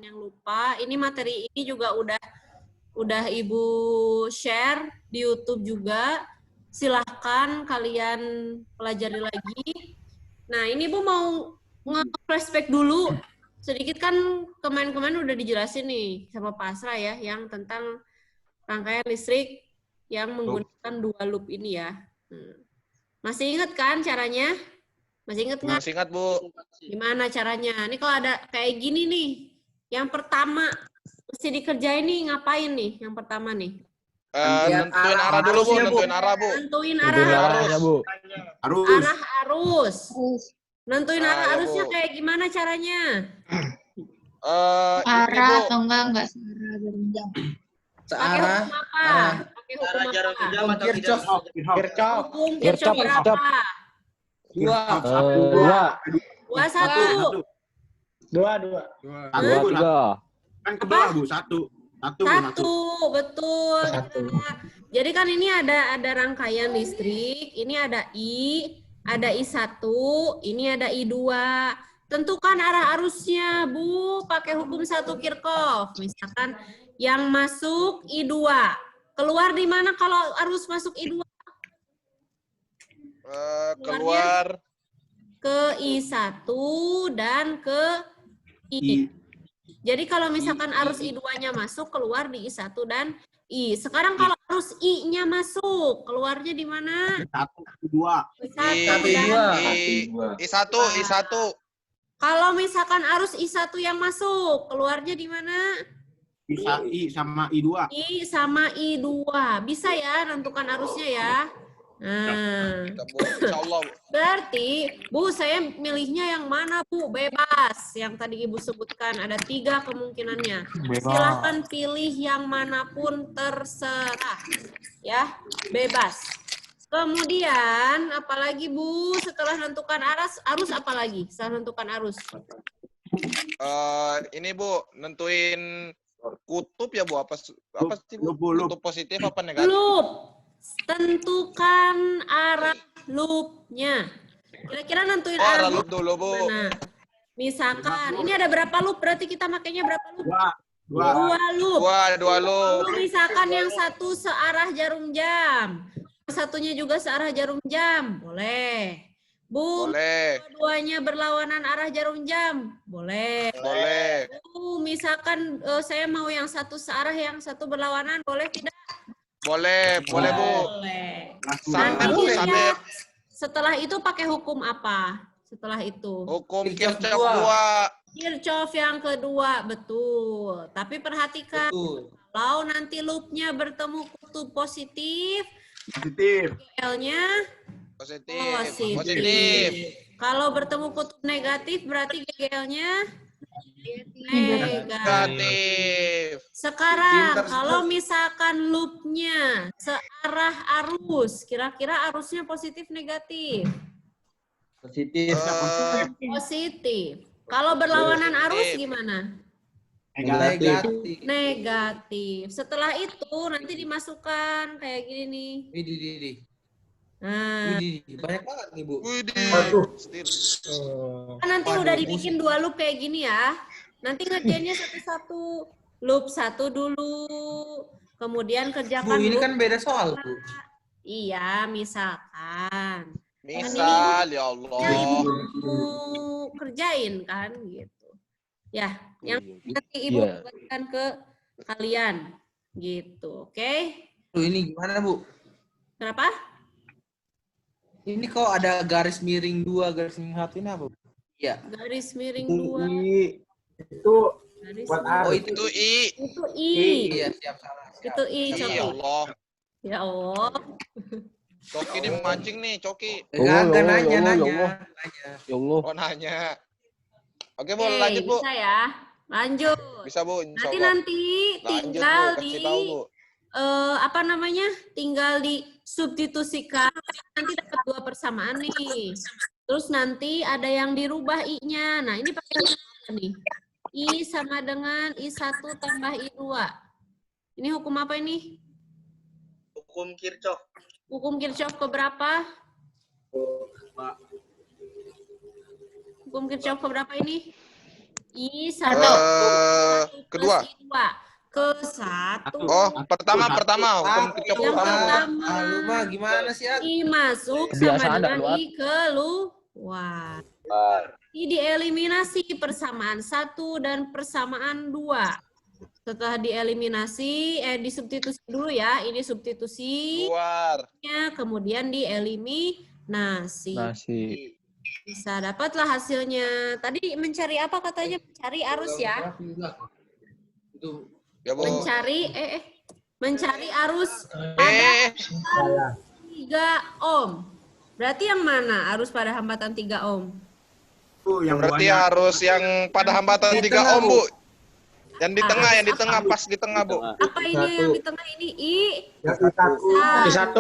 yang lupa, ini materi ini juga udah Ibu share di YouTube juga. Silahkan kalian pelajari lagi. Nah, ini Bu mau nge-flashback dulu. Sedikit kan kemarin-kemarin udah dijelasin nih sama Pak Asra ya, yang tentang rangkaian listrik yang menggunakan 2 loop ini ya. Masih ingat kan caranya? Masih ingat nggak? Masih ingat, Bu. Gimana caranya? Ini kalau ada kayak gini nih, yang pertama mesti dikerjain nih, ngapain nih yang pertama nih? Nentuin arah dulu, Bu. Nentuin arah, Bu. Nentuin arah arahnya, Bu. Arah arus. Nentuin Nah, arah ya, arusnya Bu. kayak gimana caranya? Arah Bu. atau enggak searah jarum jam. Pakai hukum apa? Pakai hukum apa? Kirchhoff. Hukum Kirchhoff berapa? 2. 21. 2. Kan kedua, Bu. Satu, betul. Jadi kan ini ada rangkaian listrik, ini ada I1, ini ada I2. Tentukan arah arusnya, Bu, pakai hukum 1 Kirchhoff. Misalkan yang masuk I2. Keluar di mana kalau arus masuk I2? Keluar ke I1 dan ke I. Jadi kalau misalkan arus I2-nya masuk, keluar di I1 dan I. Sekarang kalau arus I-nya masuk, keluarnya di mana? I1. Kalau misalkan arus I1 yang masuk, keluarnya di mana? I sama I2. I sama I2. Bisa ya nentukan arusnya ya. Nah, Insyaallah. berarti Bu, saya milihnya yang mana Bu? Bebas. Yang tadi Ibu sebutkan ada 3 kemungkinannya. Silahkan pilih yang manapun terserah. Ya, bebas. Kemudian apalagi Bu setelah nentukan arus apalagi? Setelah nentukan arus. Ini Bu, nentuin kutub ya Bu, apa sih Bu? Kutub positif apa negatif? Loop. Tentukan arah loopnya. Kira-kira nentuin arah loop dulu, Bu. Mana? Misalkan, ini ada berapa loop? Berarti kita makainya berapa loop? 2 loop. 2 loop. Misalkan yang satu searah jarum jam. Satunya juga searah jarum jam. Boleh. Bu, Boleh. Dua-duanya berlawanan arah jarum jam. Boleh. Boleh. Bu, misalkan saya mau yang satu searah, yang satu berlawanan. Boleh tidak? Boleh, Bu. Boleh. Setelah itu pakai hukum apa? Setelah itu. Hukum Kirchhoff 2. Kirchhoff yang kedua, betul. Tapi perhatikan, kalau nanti loopnya bertemu kutub positif, GL-nya positif. Kalau bertemu kutub negatif, berarti GL-nya negatif. Sekarang kalau misalkan loopnya searah arus, kira-kira arusnya positif negatif? Positif. Kalau berlawanan arus gimana? Negatif. Setelah itu nanti dimasukkan kayak gini nih. Nah, Banyak banget nih, Bu. nanti udah dibikin 2 loop kayak gini ya. Nanti ngerjainnya satu-satu. Loop 1 dulu. Kemudian kerjakan Bu, ini loop kan beda soal, Bu. Iya, misalkan. Misal, ya Allah. Ibu kerjain kan gitu. Ya, yang nanti Ibu bagikan ke kalian gitu. Oke? Ini gimana, Bu? Kenapa? Ini kok ada garis miring 2, garis miring 1 ini apa, Bu? Iya. Garis miring 2. Itu buat itu I. Itu I. Iya, siap salah. Itu I, Coki. Ya Allah. Ya Allah. Coki ini mancing nih, Coki. Enggak nanya. Ya Allah. Oh, nanya. Oke, Bu, lanjut, Bu. Bisa ya. Lanjut. Bisa, Bu. Nanti tinggal Bu. di Tahu, Bu. apa namanya? Tinggal di substitusikan. Nanti dapat 2 persamaan nih. Terus nanti ada yang dirubah I-nya. Nah, ini pakai apa nih? I sama dengan I1 tambah I2. Ini hukum apa ini? Hukum Kirchhoff. Hukum Kirchhoff keberapa? Hukum Kirchhoff keberapa ini? I1. kedua. Ke 1. Oh, pertama. Hukum Kirchhoff Yang pertama. pertama. Lu mah gimana sih? I masuk sama dengan I keluar. I dieliminasi persamaan 1 dan persamaan 2. Setelah dieliminasi, disubstitusi dulu ya. Ini substitusi. Keluar. Kemudian dieliminasi. Bisa dapatlah hasilnya. Tadi mencari apa katanya? Mencari arus ya. Ya, Bu. Mencari arus pada 3 ohm. Berarti yang mana arus pada hambatan 3 ohm? Yang Berarti banyak. harus yang pada hambatan 3 ohm, Bu. Yang di tengah, pas di tengah, Bu. Apa ini yang di tengah ini? I1.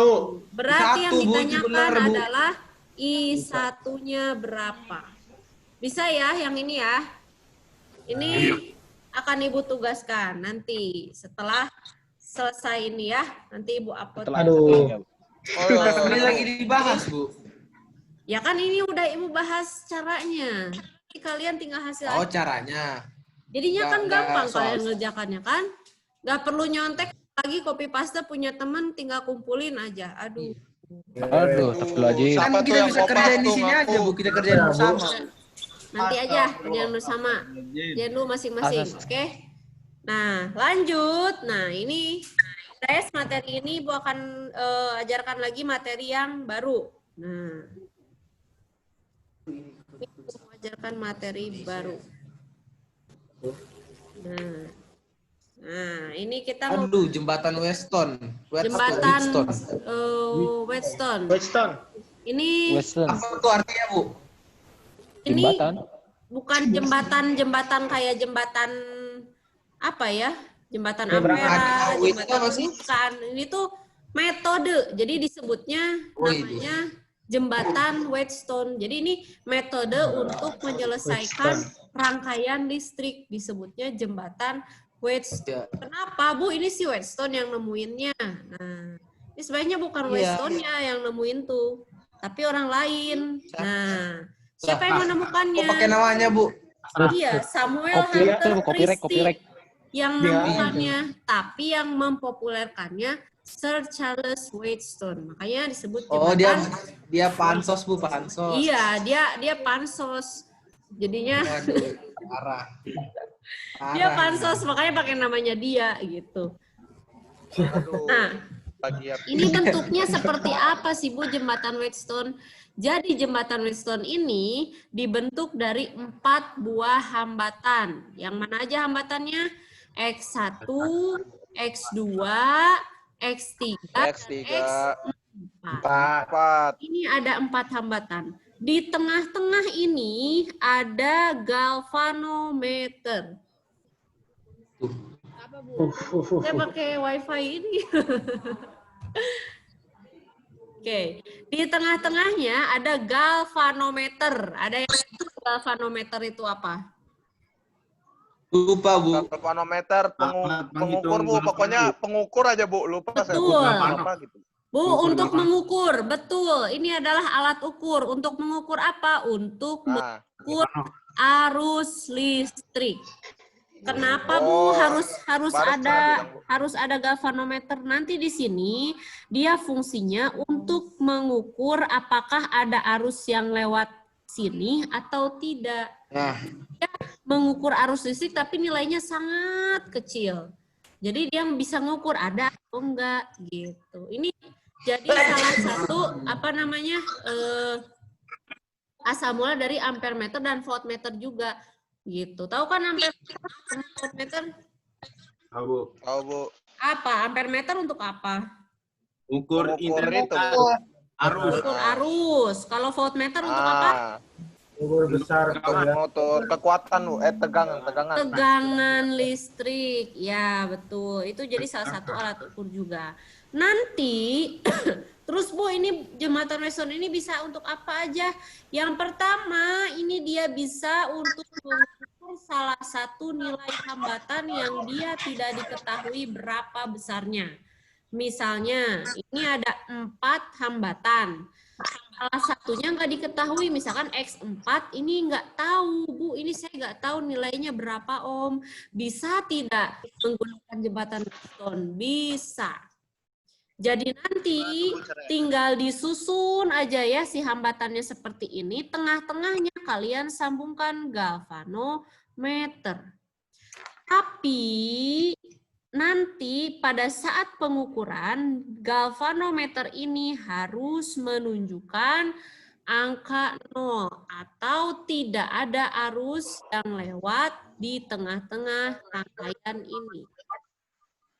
Berarti yang I1, Bu, itu ditanyakan benar, Bu. adalah I1-nya berapa? Bisa ya yang ini ya. Ini akan Ibu tugaskan nanti setelah selesai ini ya. Nanti Ibu upload. Ini lagi dibahas, Bu. Ya kan ini udah Ibu bahas caranya. Jadi kalian tinggal hasil. Oh, caranya. Jadinya kan Nggak gampang soal. kalian ngerjakannya kan. Nggak perlu nyontek lagi copy paste, punya temen tinggal kumpulin aja. Aduh. Astagfirullahaladzim. Kan Siapa tuh kita yang bisa kerjain di kopas tuh, sini ngaku? aja, Bu. Kita kerjain bersama. Nanti aja kerjaan bersama. Kerjaan dulu masing-masing. Oke. Nah, lanjut. Nah, ini tes materi ini Bu akan ajarkan lagi materi yang baru. Nah. Ini Bu ajarkan materi baru. Nah, ini kita mau Aduh, jembatan Weston. jembatan Whetstone. Ini Apa tuh artinya, Bu? ini bukan jembatan kayak jembatan apa ya? Jembatan Ampera, jembatan bukan. Ini tuh metode. Jadi disebutnya namanya jembatan Whetstone. Jadi ini metode untuk menyelesaikan rangkaian listrik, disebutnya jembatan Whetstone. Kenapa, Bu? Ini si Whetstone yang nemuinnya. Nah, ini sebenarnya bukan Whetstone-nya yang nemuin tuh, tapi orang lain. Nah, siapa yang menemukannya? Kok pakai namanya, Bu? Iya, Samuel Hunter Christie yang menemukannya, tapi yang mempopulerkannya Sir Charles Whetstone. Makanya disebut jembatan. Oh, dia pansos, Bu, pansos. Iya, dia pansos. Jadinya Waduh, parah. dia pansos, makanya pakai namanya dia gitu. Nah, ini bentuknya seperti apa sih, Bu, jembatan Whetstone? Jadi jembatan Whetstone ini dibentuk dari 4 buah hambatan. Yang mana aja hambatannya? X1, X2, X3, dan X4. Ini ada 4 hambatan. Di tengah-tengah ini ada galvanometer. Apa, Bu? Saya pakai wifi ini. Oke, di tengah-tengahnya ada galvanometer. Ada yang itu galvanometer itu apa? Lupa, Bu. Galvanometer, pengukur, Bu. Pokoknya pengukur aja, Bu. Lupa saya. Betul. Apa gitu. Bu, untuk mengukur, betul. Ini adalah alat ukur. Untuk mengukur apa? Untuk mengukur arus listrik. Kenapa, Bu, harus ada galvanometer? Nanti di sini dia fungsinya untuk mengukur apakah ada arus yang lewat sini atau tidak. Dia mengukur arus listrik tapi nilainya sangat kecil. Jadi dia bisa mengukur ada atau enggak gitu. Ini jadi salah satu asal mula dari ampermeter dan voltmeter juga gitu. Tahu kan ampermeter, voltmeter? Tahu, Bu. Apa? Ampermeter untuk apa? Ukur internet itu, Bu. arus. Ukur arus. Kalau voltmeter untuk apa? Ukur besar. Motor kekuatan, Bu. Tegangan. Tegangan listrik. Ya, betul. Itu jadi salah satu alat ukur juga. Nanti terus, Bu, ini jembatan Whetstone ini bisa untuk apa aja? Yang pertama, ini dia bisa untuk mengukur salah satu nilai hambatan yang dia tidak diketahui berapa besarnya. Misalnya, ini ada 4 hambatan. salah satunya nggak diketahui, misalkan X4 ini nggak tahu, Bu, ini saya nggak tahu nilainya berapa Om. Bisa tidak menggunakan jembatan Wheatstone? Bisa. Jadi nanti tinggal disusun aja ya si hambatannya seperti ini, tengah-tengahnya kalian sambungkan galvanometer. Tapi nanti pada saat pengukuran, galvanometer ini harus menunjukkan angka 0 atau tidak ada arus yang lewat di tengah-tengah rangkaian ini.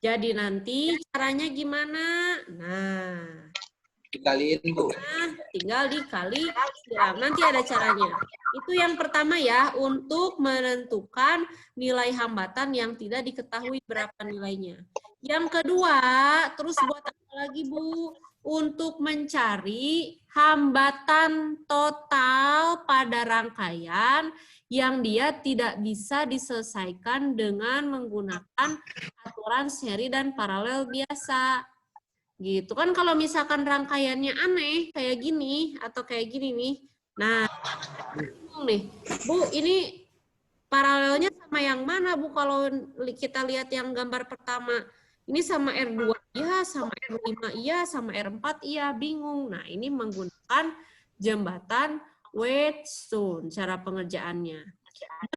Jadi nanti caranya gimana? Nah, Dikaliin, Bu. tinggal dikali silang. Nanti ada caranya. Itu yang pertama ya, untuk menentukan nilai hambatan yang tidak diketahui berapa nilainya. Yang kedua, terus buat apa lagi, Bu? Untuk mencari hambatan total pada rangkaian yang dia tidak bisa diselesaikan dengan menggunakan aturan seri dan paralel biasa. Gitu kan, kalau misalkan rangkaiannya aneh kayak gini atau kayak gini nih. Nah, nih, Bu, ini paralelnya sama yang mana, Bu? Kalau kita lihat yang gambar pertama, ini sama R2 iya, sama R5 iya, sama R4 iya, bingung. Nah, ini menggunakan jembatan Wheatstone cara pengerjaannya.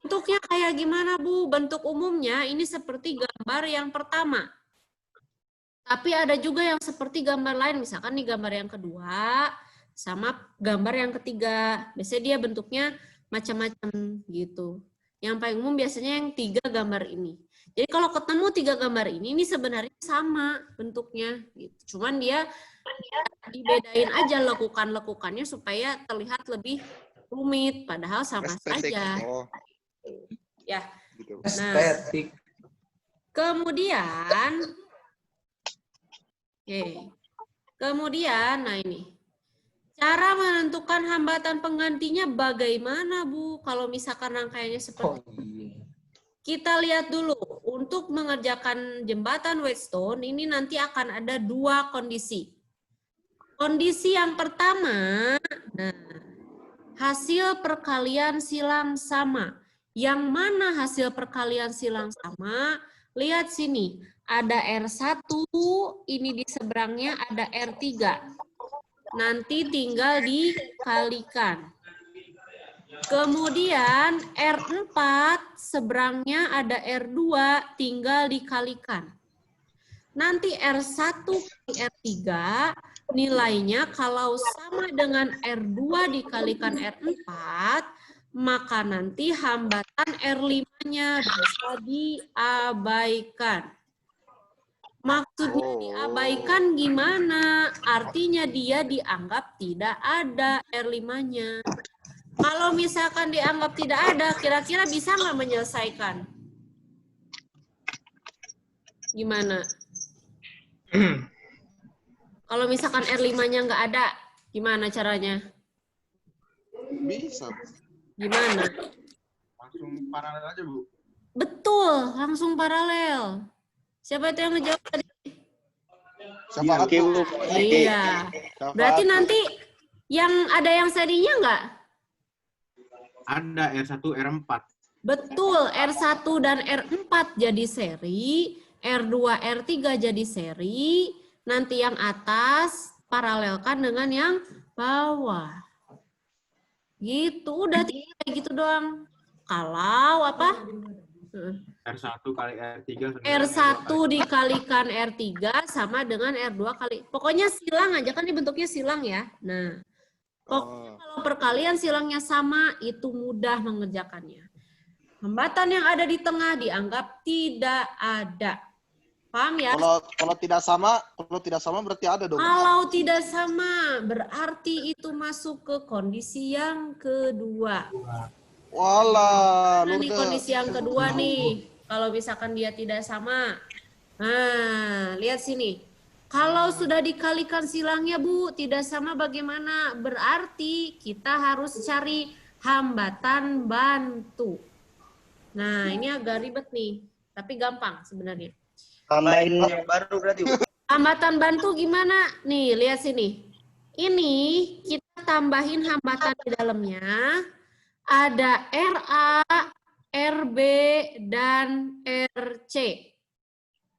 Bentuknya kayak gimana, Bu? Bentuk umumnya ini seperti gambar yang pertama. Tapi ada juga yang seperti gambar lain, misalkan nih gambar yang kedua sama gambar yang ketiga. Biasanya dia bentuknya macam-macam gitu. Yang paling umum biasanya yang 3 gambar ini. Jadi kalau ketemu 3 gambar ini sebenarnya sama bentuknya gitu. Cuman dia dibedain aja lekukan-lekukannya supaya terlihat lebih rumit, padahal sama saja. Oh, Ya. gitu. Nah, Estetik. kemudian, nah ini. Cara menentukan hambatan penggantinya bagaimana, Bu? Kalau misalkan rangkaiannya seperti iya. kita lihat dulu, untuk mengerjakan jembatan Wheatstone ini nanti akan ada 2 kondisi. Kondisi yang pertama, nah, hasil perkalian silang sama. Yang mana hasil perkalian silang sama? Lihat sini, ada R1, ini di seberangnya ada R3. Nanti tinggal dikalikan. Kemudian R4 seberangnya ada R2, tinggal dikalikan. Nanti R1 kali R3 nilainya kalau sama dengan R2 dikalikan R4, maka nanti hambatan R5-nya bisa diabaikan. Maksudnya diabaikan gimana? Artinya dia dianggap tidak ada R5-nya. Kalau misalkan dianggap tidak ada, kira-kira bisa nggak menyelesaikan? Gimana? Kalau misalkan R5-nya nggak ada, gimana caranya? Bisa. Gimana? Langsung paralel aja, Bu. Betul, langsung paralel. Siapa itu yang ngejawab tadi? Siapa Oke, Bu. Iya. Berarti nanti yang ada yang serinya nggak? Ada R1, R4. Betul, R1 dan R4 jadi seri, R2, R3 jadi seri, nanti yang atas paralelkan dengan yang bawah. Gitu, udah kayak gitu doang. Kalau apa? R1 kali R3. R1 dikalikan R3 sama dengan R2 kali. Pokoknya silang aja, kan ini bentuknya silang ya. Nah, pokoknya kalau perkalian silangnya sama, itu mudah mengerjakannya. Hambatan yang ada di tengah dianggap tidak ada. Paham ya? Kalau tidak sama berarti ada dong. Kalau tidak sama, berarti itu masuk ke kondisi yang kedua. Walah, Nah, ini kondisi yang kedua nih. Kalau misalkan dia tidak sama. Nah, lihat sini. Kalau sudah dikalikan silangnya, Bu, tidak sama bagaimana? Berarti kita harus cari hambatan bantu. Nah, ini agak ribet nih. Tapi gampang sebenarnya. Tambahin yang baru berarti, Bu. Hambatan bantu gimana? Nih, lihat sini. Ini kita tambahin hambatan di dalamnya. Ada RA, RB, dan RC.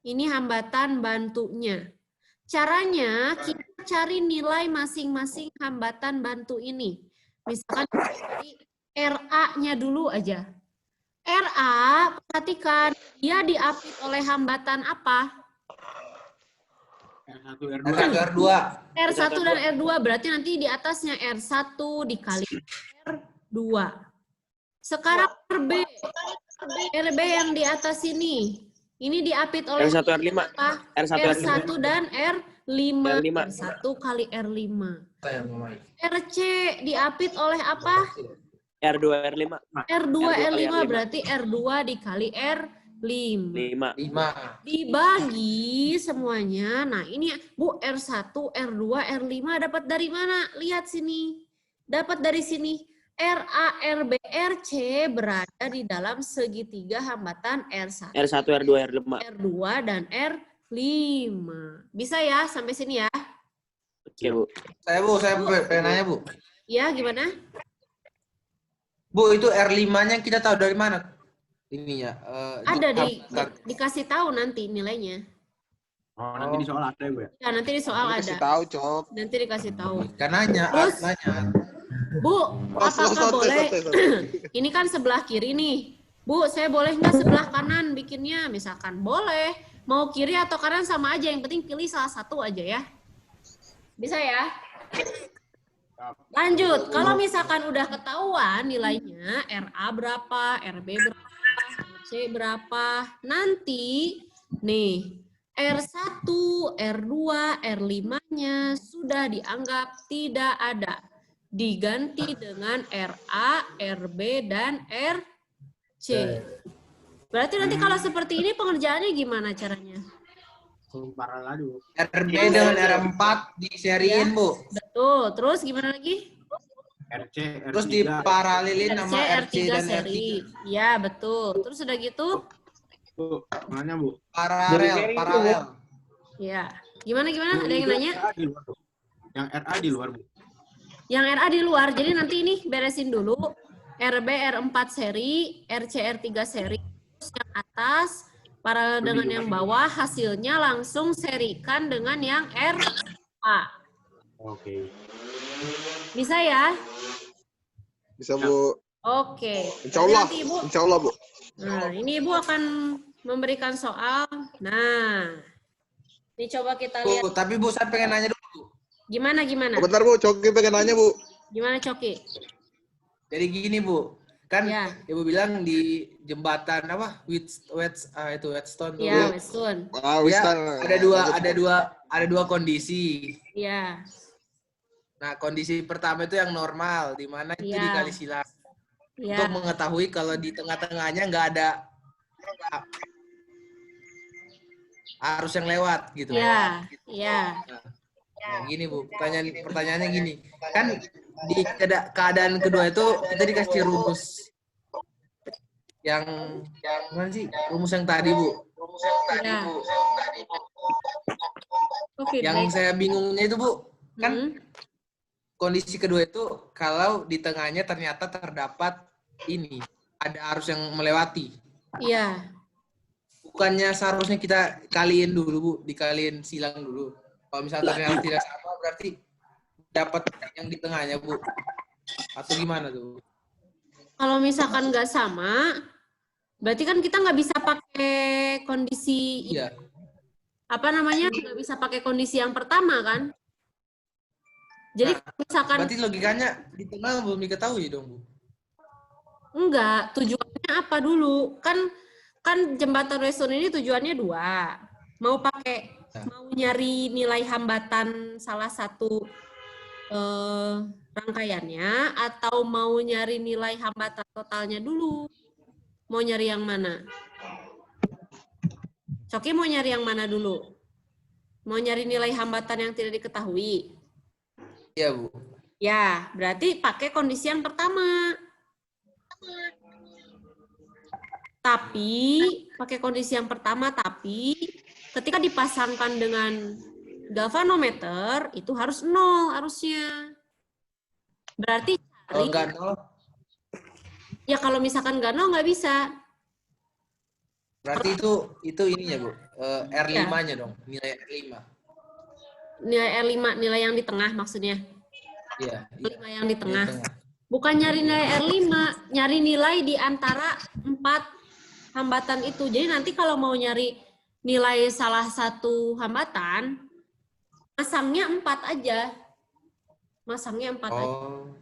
Ini hambatan bantunya. Caranya kita cari nilai masing-masing hambatan bantu ini. Misalkan cari RA-nya dulu aja. RA, perhatikan, dia diapit oleh hambatan apa? R1, R2. R1, R2. R1 dan R2, berarti nanti di atasnya R1 dikali R2. Sekarang RB. RB yang di atas ini. Ini diapit oleh R1, R5. apa? R1, R1 dan R5. R5. R1 kali R5. RC diapit oleh apa? R2, R5. R2, R5 R5. berarti R2 dikali R5. 5. 5. Dibagi semuanya. Nah ini Bu, R1, R2, R5 dapat dari mana? Lihat sini. Dapat dari sini. RA, RB, RC berada di dalam segitiga hambatan R1, R1, R2, R5. R2, dan R5. Bisa ya sampai sini ya? Oke, Bu. Saya pengen nanya, Bu. Ya, gimana? Bu, itu R5-nya kita tahu dari mana? Ininya. Ada dikasih tahu nanti nilainya. Oh, nanti di soal ada ya, Bu ya? Ya, nanti di soal Kasih ada. tahu, Cok. Nanti dikasih tahu. Kan nanya, Terus? nanya. Bu, apakah boleh? Ini kan sebelah kiri nih. Bu, saya boleh nggak sebelah kanan bikinnya? Misalkan boleh. Mau kiri atau kanan sama aja. Yang penting pilih salah satu aja ya. Bisa ya? Lanjut. Kalau misalkan udah ketahuan nilainya, RA berapa, RB berapa, RC berapa. Nanti, nih, R1, R2, R5-nya sudah dianggap tidak ada. Diganti dengan RA, RB, dan RC. Berarti nanti kalau seperti ini pengerjaannya gimana caranya? Paralel aja, Bu. RB dengan R4 diseriin, Bu. Betul. Terus gimana lagi? RC, R3. Terus diparalelin RC, sama RC R3 dan seri. R3. Ya, betul. Terus udah gitu? Bu, nanya, Bu. Paralel. Ya. Gimana? Ada yang nanya? RA di luar, Bu. Yang RA di luar, Bu. Yang RA di luar. Jadi nanti ini beresin dulu. RB, R4 seri, RC, R3 seri. Terus yang atas, paralel dengan yang bawah, hasilnya langsung serikan dengan yang RA. Oke. Bisa ya? Bisa, Bu. Oke. Insya Allah. Nanti Ibu, Insya Allah, Bu. nah, ini Ibu akan memberikan soal. Nah, ini coba kita lihat. Bu, tapi Bu, saya pengen nanya dulu. Gimana? Oh, bentar, Bu. Coki pengen nanya, Bu. Gimana, Coki? Jadi gini, Bu. Kan Ya. Ibu bilang di jembatan apa? Whetstone tuh. Ya, Weston. Wah, Ya, Wistan. ada dua kondisi. Ya, Nah, kondisi pertama itu yang normal, di mana itu Ya. dikali silang. ya, Untuk mengetahui kalau di tengah-tengahnya nggak ada arus yang lewat gitu. ya. Nah, gini Bu, pertanyaannya gini. Kan di keadaan kedua itu kita dikasih rumus yang mana sih? Rumus yang tadi, Bu. Ya. Oke, Yang saya bingungnya itu, Bu, kan Hmm. kondisi kedua itu kalau di tengahnya ternyata terdapat ini, ada arus yang melewati. Iya. Bukannya seharusnya kita kaliin dulu, Bu, dikaliin silang dulu. Kalau misalnya ternyata tidak sama, berarti dapat yang di tengahnya, Bu. Atau gimana tuh? Kalau misalkan nggak sama, berarti kan kita nggak bisa pakai kondisi Iya. apa namanya? Nggak bisa pakai kondisi yang pertama kan? Jadi Nah, kalau misalkan Berarti logikanya di tengah belum diketahui dong, Bu. enggak, tujuannya apa dulu? Kan jembatan Weston ini tujuannya dua. Mau nyari nilai hambatan salah satu rangkaiannya atau mau nyari nilai hambatan totalnya dulu? Mau nyari yang mana? Coki mau nyari yang mana dulu? Mau nyari nilai hambatan yang tidak diketahui? Iya, Bu. Ya, berarti pakai kondisi yang pertama. Tapi, pakai kondisi yang pertama, tapi ketika dipasangkan dengan galvanometer itu harus 0 harusnya. Berarti Kalau cari, nggak 0, ya kalau misalkan nggak 0 nggak bisa. berarti itu ininya Bu, R5-nya dong, nilai R5. Nilai R5, nilai yang di tengah maksudnya. Iya. R5 yang di tengah. Bukan nyari nilai R5, nyari nilai di antara 4 hambatan itu. Jadi nanti kalau mau nyari nilai salah satu hambatan, masangnya 4 aja. Masangnya 4 aja. Oh.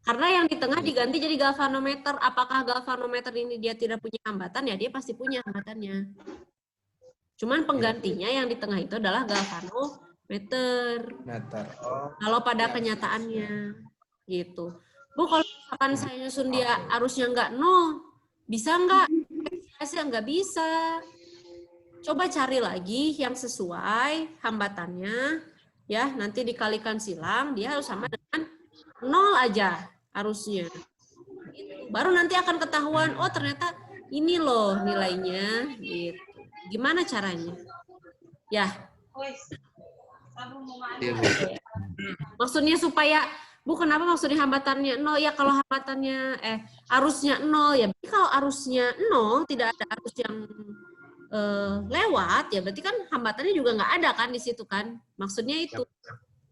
Karena yang di tengah diganti jadi galvanometer. Apakah galvanometer ini dia tidak punya hambatan? Ya dia pasti punya hambatannya. Cuman penggantinya yang di tengah itu adalah galvanometer. Meter. Oh. Kalau pada kenyataannya gitu. Bu, kalau misalkan saya nyusun dia arusnya nggak 0, bisa nggak? Saya nggak bisa. Coba cari lagi yang sesuai hambatannya. Ya, nanti dikalikan silang, dia harus sama dengan 0 aja arusnya. Gitu. Baru nanti akan ketahuan, oh ternyata ini loh nilainya. Gitu. Gimana caranya? Ya. Iya, Bu. Maksudnya supaya, Bu, kenapa maksudnya hambatannya 0? Ya kalau hambatannya, arusnya 0, ya berarti kalau arusnya 0, tidak ada arus yang lewat, ya berarti kan hambatannya juga nggak ada kan di situ kan? Maksudnya itu.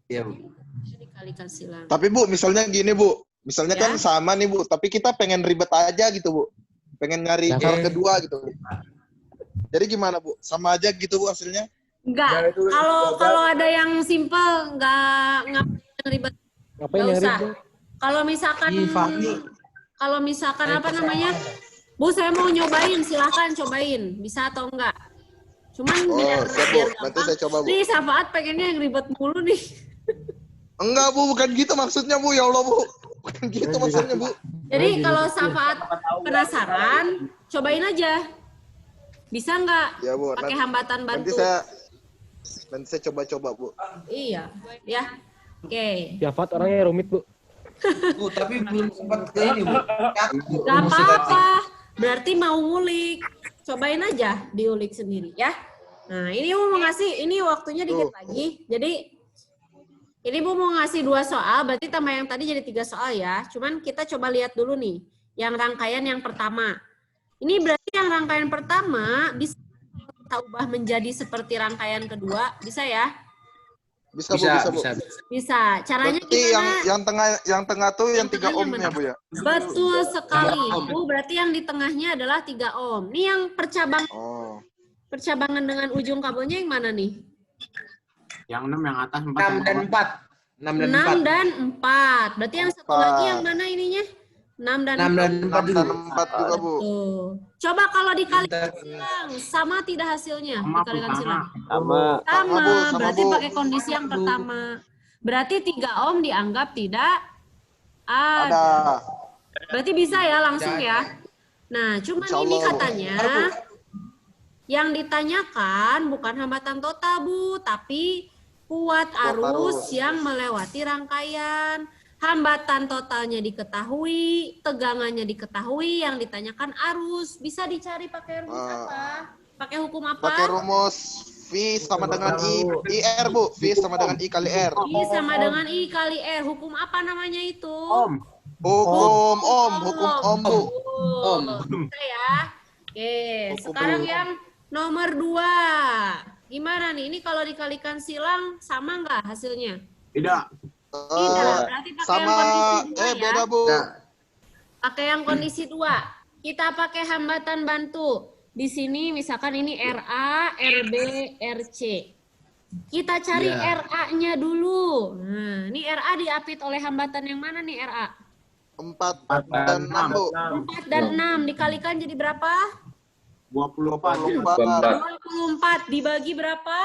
Iya, Bu. Dikalikan silang. Tapi Bu, misalnya gini Bu, misalnya Ya. kan sama nih Bu, tapi kita pengen ribet aja gitu Bu, pengen nyari cara kedua gitu. Jadi gimana Bu? Sama aja gitu Bu hasilnya? Enggak, kalau ada yang simple, nggak ribet. Nggak usah. Kalau misalkan apa namanya, Bu, saya mau nyobain, silahkan cobain, bisa atau enggak. Cuman biar siap Bu, nanti gampang. saya coba Bu. Nih, Safaat pengennya yang ribet mulu nih. Enggak Bu, bukan gitu maksudnya Bu, ya Allah Bu. Bukan gitu maksudnya Bu. Jadi kalau Safaat penasaran, cobain aja. Bisa nggak Ya Bu, pakai hambatan bantu? nanti saya coba-coba Bu. Iya, ya. Oke. Jafat orangnya rumit, Bu. Bu, tapi belum sempat ke ini, Bu. Gak apa-apa. Berarti mau ngulik. Cobain aja diulik sendiri ya. Nah, ini Bu mau ngasih, ini waktunya dikit lagi. Jadi ini Bu mau ngasih 2 soal, berarti tambah yang tadi jadi 3 soal ya. Cuman kita coba lihat dulu nih, yang rangkaian yang pertama. Ini berarti yang rangkaian pertama bisa kita ubah menjadi seperti rangkaian kedua, bisa ya? Bisa Bu. Bisa. Caranya Berarti gimana? yang tengah tuh yang 3 tengahnya ohmnya mana? Bu ya? Betul sekali. Bu, berarti yang di tengahnya adalah 3 ohm. Ini yang percabangan dengan ujung kabelnya yang mana nih? Yang 6 yang atas 4 6 dan 4. 6 dan 4. Berarti yang satu lagi yang mana ininya? 6 dan 4. 6 dan 4 juga Bu. Tuh. Coba kalau dikalikan silang, sama tidak hasilnya? Dikalikan silang. Sama. Sama, sama, berarti Bu. pakai kondisi yang pertama. Berarti 3 ohm dianggap tidak ada. Ada. Berarti bisa ya langsung ya. Nah, cuman Insya ini Allah, Bu. katanya yang ditanyakan bukan hambatan total, Bu, tapi kuat arus yang melewati rangkaian. Hambatan totalnya diketahui, tegangannya diketahui, yang ditanyakan arus. Bisa dicari pakai rumus apa? Pakai hukum apa? Pakai rumus V sama dengan IR Bu. V sama dengan I kali R. I sama dengan I kali R. Hukum apa namanya itu? Hukum Ohm Bu. Ohm. Bisa ya. Oke, sekarang yang nomor 2. Gimana nih? Ini kalau dikalikan silang sama nggak hasilnya? Tidak. Tidak, berarti pakai Sama yang kondisi 2 ya. beda Bu. Pakai yang kondisi 2. Kita pakai hambatan bantu. Di sini misalkan ini RA, RB, RC. Kita cari RA-nya dulu. Nah, ini RA diapit oleh hambatan yang mana nih RA? 4 dan 6 Bu. 4 dan 6 dikalikan jadi berapa? 24. 24 dibagi berapa?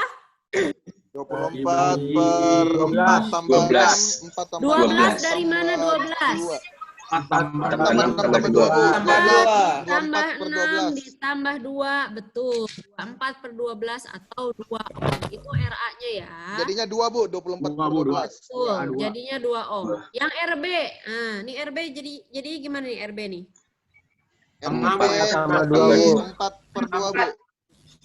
24 per 4 tambah 6. 4 tambah 12 dari mana 12? 4 tambah Tambah 2 Bu. Tambah 24 per 6 12. ditambah 2, betul. 24 per 12 atau 2 ohm. Itu RA-nya ya. Jadinya 2 Bu, 24 per 12. Betul, jadinya 2 ohm. Yang RB, nah ini RB jadi gimana nih RB nih? RB tambah 2 Bu. 4 per 2 Bu.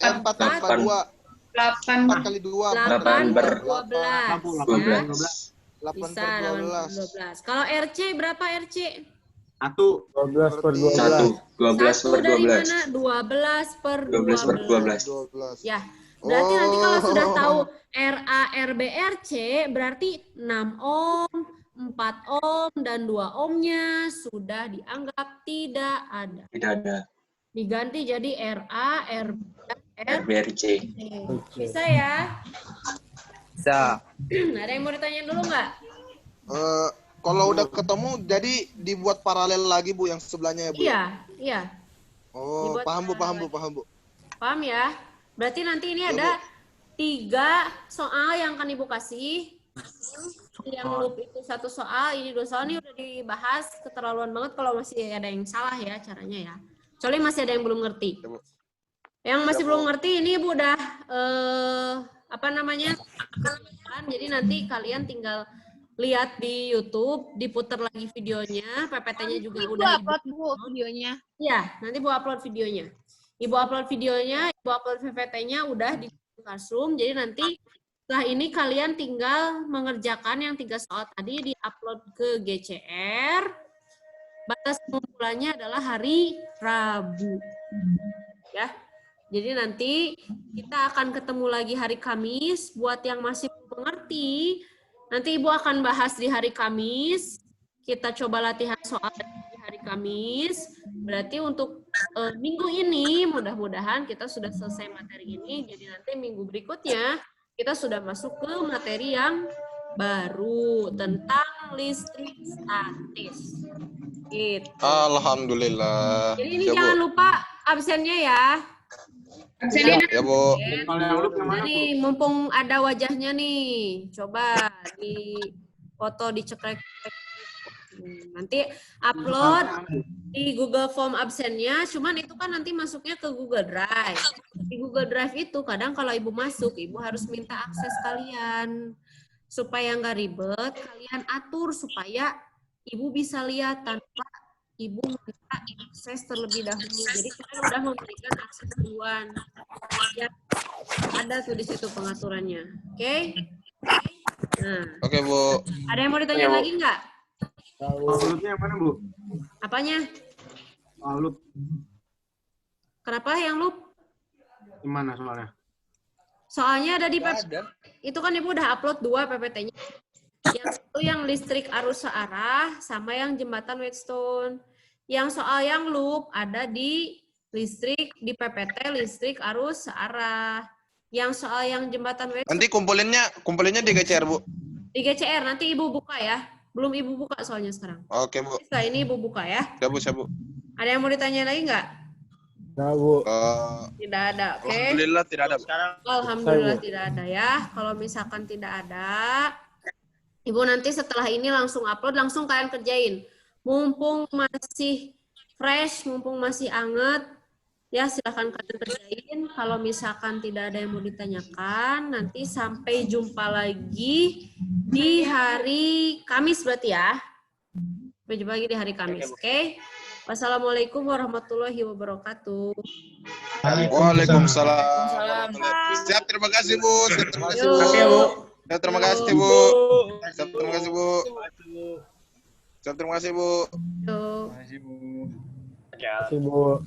4 tambah 2. 8. 4 kali 2. 8 per 12. 12. 8 Bisa per 8 per 12. 12. Kalau RC berapa RC? 1. 12 per 12. 1 dari mana? 12 per 12. 12. Ya, berarti nanti kalau Oh. sudah tahu RA, RB, RC, berarti 6 ohm, 4 ohm, dan 2 ohmnya sudah dianggap tidak ada. Tidak ada. Diganti jadi RA, RB, RBRC. Bisa ya? Bisa. Ada yang mau ditanya dulu nggak? Kalau udah ketemu, jadi dibuat paralel lagi Bu yang sebelahnya ya Bu? Iya, iya. Oh, Dibuat paham Bu, paham Bu, paralel. paham Bu. Paham ya? Berarti nanti ini Ya, ada 3 soal yang akan Ibu kasih. Yang loop itu 1 soal, ini 2 soal, ini udah dibahas keterlaluan banget kalau masih ada yang salah ya caranya ya. Kecuali masih ada yang belum ngerti. Ya, Bu. Yang masih Ya, Bu. belum ngerti ini Ibu udah apa namanya? Jadi nanti kalian tinggal lihat di YouTube, diputar lagi videonya, PPT-nya juga Ibu udah upload Bu videonya. Iya, nanti Bu upload videonya. Ibu upload videonya, Ibu upload PPT-nya udah di Classroom. Jadi nanti setelah ini kalian tinggal mengerjakan yang 3 soal tadi, di-upload ke GCR. Batas pengumpulannya adalah hari Rabu. Ya. Jadi nanti kita akan ketemu lagi hari Kamis. Buat yang masih belum mengerti, nanti Ibu akan bahas di hari Kamis. Kita coba latihan soal di hari Kamis. Berarti untuk minggu ini mudah-mudahan kita sudah selesai materi ini. Jadi nanti minggu berikutnya kita sudah masuk ke materi yang baru tentang listrik statis. Gitu. Alhamdulillah. Jadi ini Ya, Bu. jangan lupa absennya ya. Absennya Ya, Bu. Kalau yang loop yang mana, Bu? Nih, mumpung ada wajahnya nih, coba di foto dicekrek. Nanti upload di Google Form absennya, cuman itu kan nanti masuknya ke Google Drive. Di Google Drive itu kadang kalau Ibu masuk, Ibu harus minta akses kalian. Supaya nggak ribet, kalian atur supaya Ibu bisa lihat tanpa Ibu minta akses terlebih dahulu. Jadi kalian udah memberikan akses duluan. Ya, ada tuh di situ pengaturannya. Oke? Nah, Oke, Bu. ada yang mau ditanya lagi nggak? Loopnya yang mana, Bu? Apanya? Loop Kenapa yang loop? gimana soalnya? Soalnya ada di Nggak ada. itu kan Ibu udah upload 2 PPT-nya. Yang satu yang listrik arus searah sama yang jembatan Whetstone. Yang soal yang loop ada di listrik di PPT listrik arus searah. Yang soal yang jembatan Whetstone Nanti kumpulinnya di GCR, Bu. di GCR nanti Ibu buka ya. Belum Ibu buka soalnya sekarang. Oke, Bu. Bisa ini Ibu buka ya. Siap, Bu, siap, Bu. Ada yang mau ditanya lagi nggak? Nah, Bu. Tidak ada, oke? Alhamdulillah tidak ada, Bu. Sekarang Alhamdulillah tidak ada ya. Kalau misalkan tidak ada, Ibu nanti setelah ini langsung upload, langsung kalian kerjain. Mumpung masih fresh, mumpung masih anget, ya silahkan kalian kerjain. Kalau misalkan tidak ada yang mau ditanyakan, nanti sampai jumpa lagi di hari Kamis berarti ya. Sampai jumpa lagi di hari Kamis, oke? Wassalamualaikum warahmatullahi wabarakatuh. Waalaikumsalam. Siap, terima kasih, Bu. Siap, terima kasih, Bu. Yuk. Siap, terima kasih, Bu. Siap, terima kasih, Bu. Siap, terima kasih, Bu. Yuk. Terima kasih, Bu.